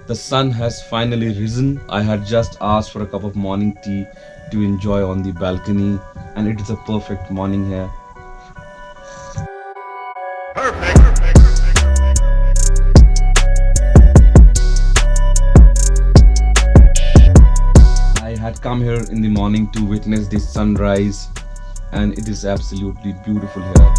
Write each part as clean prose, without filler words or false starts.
The sun has finally risen. I had just asked for a cup of morning tea to enjoy on the balcony, and it is a perfect morning here. I had come here in the morning to witness the sunrise, and it is absolutely beautiful here.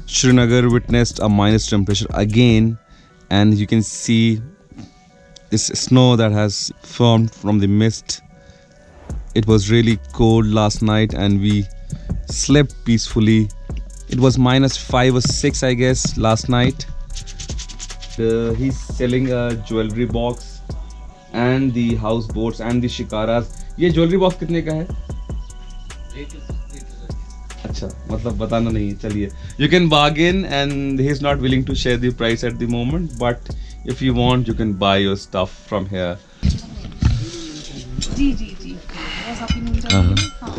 Srinagar witnessed a minus temperature again, and you can see this snow that has formed from the mist. It was really cold last night and we slept peacefully. It was minus 5 or 6 I guess last night. He's selling a jewelry box and the houseboats and the shikaras. ये jewelry box कितने का है? अच्छा मतलब बताना नहीं है चलिए. You can bargain and he's not willing to share the price at the moment, but if you want you can buy your stuff from here. जी जी जी बस आप ही मिल जाएंगे. हाँ.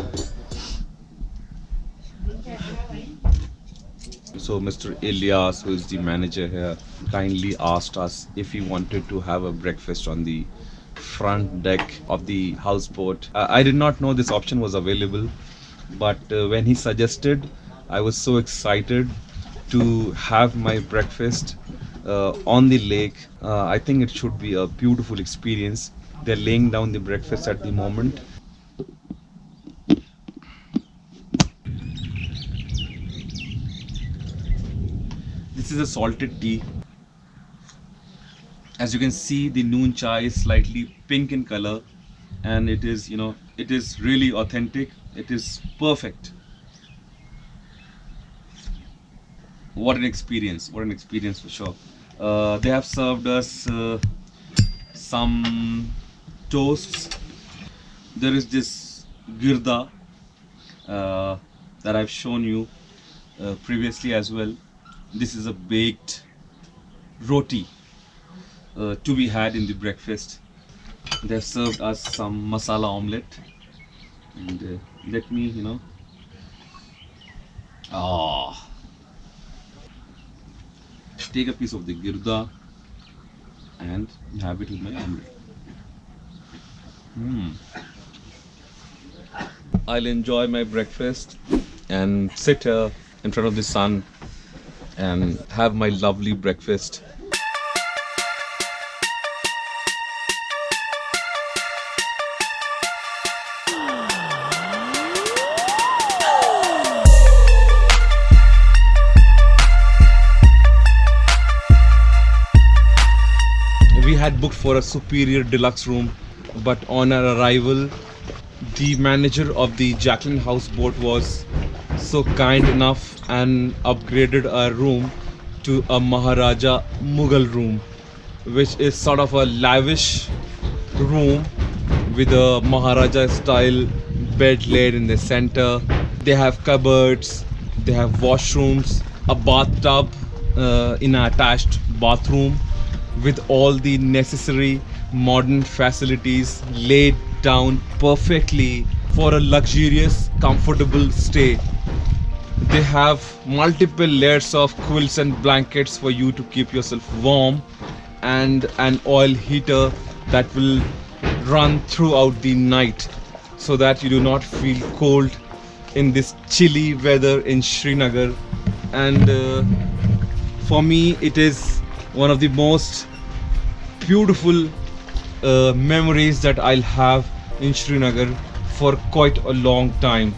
So Mr. Ilyas, who is the manager here, kindly asked us if we wanted to have a breakfast on the front deck of the houseboat. I did not know this option was available, but when he suggested, I was so excited to have my breakfast on the lake. I think it should be a beautiful experience. They're laying down the breakfast at the moment. This is a salted tea. As you can see, the noon chai is slightly pink in color, and it is, it is really authentic. It is perfect. What an experience! What an experience for sure. They have served us some toasts. There is this girda that I've shown you previously as well. This is a baked roti to be had in the breakfast. They have served us some masala omelette, and let me, take a piece of the girda and have it with my omelette. I'll enjoy my breakfast and sit here in front of the sun and have my lovely breakfast. We had booked for a superior deluxe room, but on our arrival, the manager of the Jacqueline houseboat was so kind enough and upgraded our room to a Maharaja Mughal room, which is sort of a lavish room with a Maharaja style bed laid in the center. They have cupboards, they have washrooms, a bathtub in an attached bathroom with all the necessary modern facilities laid down perfectly for a luxurious, comfortable stay. They have multiple layers of quilts and blankets for you to keep yourself warm, and an oil heater that will run throughout the night so that you do not feel cold in this chilly weather in Srinagar. And for me, it is one of the most beautiful memories that I'll have in Srinagar for quite a long time.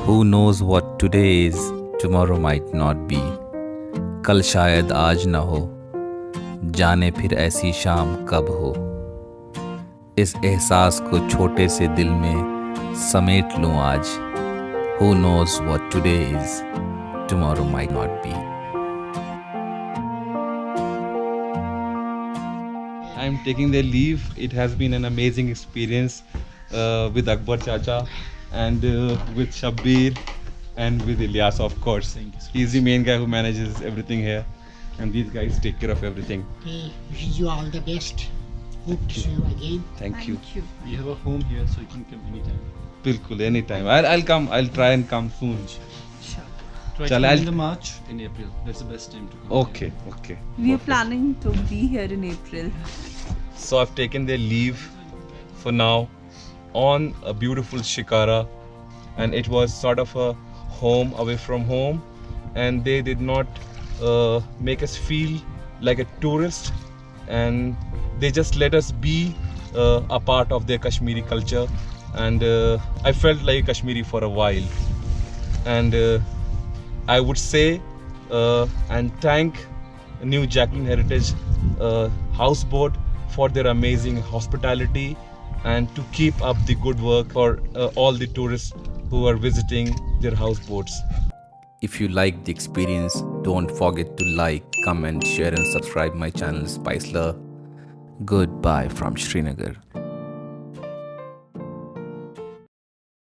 Who knows what today is, tomorrow might not be. कल शायद आज न हो, जाने फिर ऐसी शाम कब हो. इस एहसास को छोटे से दिल में समेट लूं आज. Who knows what today is, tomorrow might not be. I'm taking their leave. It has been an amazing experience with Akbar Chacha and with Shabbir and with Ilyas, of course. He's the main guy who manages everything here, and these guys take care of everything. Okay, wish you all the best. Hope to see you again. Thank you. We have a home here, so you can come anytime. Bilkul, anytime. I'll come. I'll try and come soon. Sure. Try Chal, to I'll- come in the March in April. That's the best time to come. Okay, okay. We are planning to be here in April. So I've taken their leave for now on a beautiful Shikara, and it was sort of a home away from home, and they did not make us feel like a tourist, and they just let us be a part of their Kashmiri culture, and I felt like a Kashmiri for a while, and I would say and thank New Jacqueline Heritage Houseboat for their amazing hospitality and to keep up the good work for all the tourists who are visiting their houseboats. If you like the experience, don't forget to like, comment, share and subscribe my channel Spiceler. Goodbye from Srinagar.